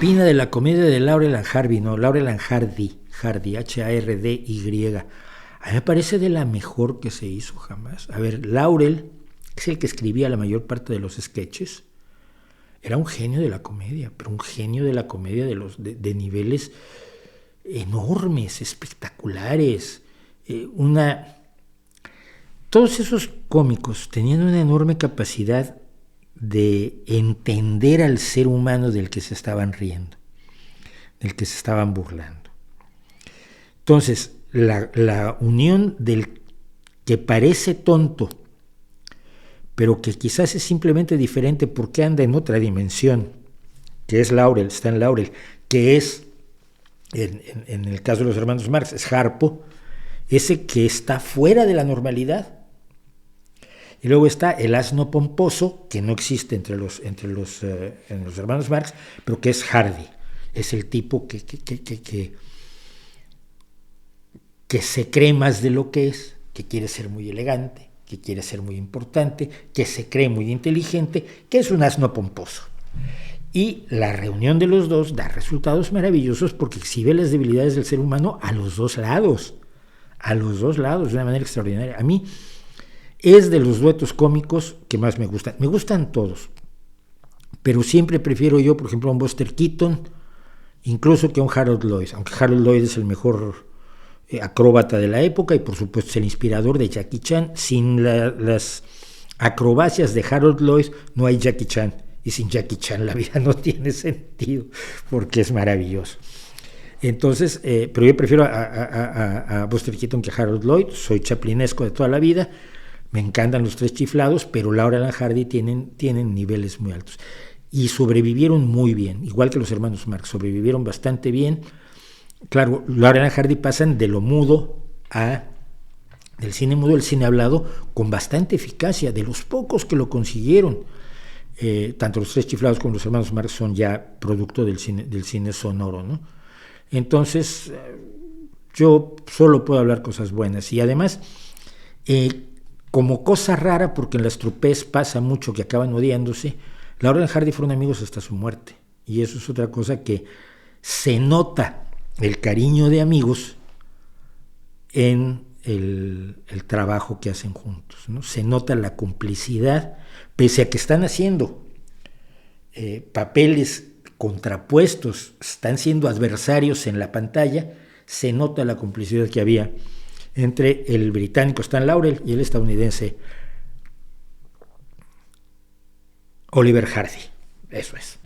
opina de la comedia de Laurel and Hardy? No, Laurel and Hardy, Hardy. A mí me parece de la mejor que se hizo jamás. A ver, Laurel es el que escribía la mayor parte de los sketches. Era un genio de la comedia, pero un genio de la comedia de niveles enormes, espectaculares. Todos esos cómicos tenían una enorme capacidad de entender al ser humano del que se estaban riendo, del que se estaban burlando. Entonces, la unión del que parece tonto, pero que quizás es simplemente diferente porque anda en otra dimensión, que es Laurel, Stan Laurel, que es, en el caso de los hermanos Marx, es Harpo, ese que está fuera de la normalidad. Y luego está el asno pomposo, que no existe entre los hermanos Marx, pero que es Hardy. Es el tipo que se cree más de lo que es, que quiere ser muy elegante, que quiere ser muy importante, que se cree muy inteligente, que es un asno pomposo. Y la reunión de los dos da resultados maravillosos porque exhibe las debilidades del ser humano a los dos lados, de una manera extraordinaria. A mí es de los duetos cómicos que más me gustan. Me gustan todos, pero siempre prefiero yo, por ejemplo, a un Buster Keaton, incluso que a un Harold Lloyd, aunque Harold Lloyd es el mejor acróbata de la época y por supuesto es el inspirador de Jackie Chan. Sin las acrobacias de Harold Lloyd no hay Jackie Chan, y sin Jackie Chan la vida no tiene sentido porque es maravilloso. Entonces, pero yo prefiero a Buster Keaton que a Harold Lloyd. Soy chaplinesco de toda la vida, me encantan los tres chiflados, pero Laurel and Hardy tienen niveles muy altos y sobrevivieron muy bien, igual que los hermanos Marx, sobrevivieron bastante bien. Claro, Laurel and Hardy pasan de lo mudo del cine mudo al cine hablado con bastante eficacia, de los pocos que lo consiguieron. Tanto los tres chiflados como los hermanos Marx son ya producto del cine sonoro, ¿no? Entonces, yo solo puedo hablar cosas buenas. Y además, como cosa rara, porque en las trupés pasa mucho que acaban odiándose, Laurel and Hardy fueron amigos hasta su muerte. Y eso es otra cosa que se nota el cariño de amigos en el trabajo que hacen juntos, ¿no? Se nota la complicidad, pese a que están haciendo papeles contrapuestos, están siendo adversarios en la pantalla, se nota la complicidad que había entre el británico Stan Laurel y el estadounidense Oliver Hardy. Eso es.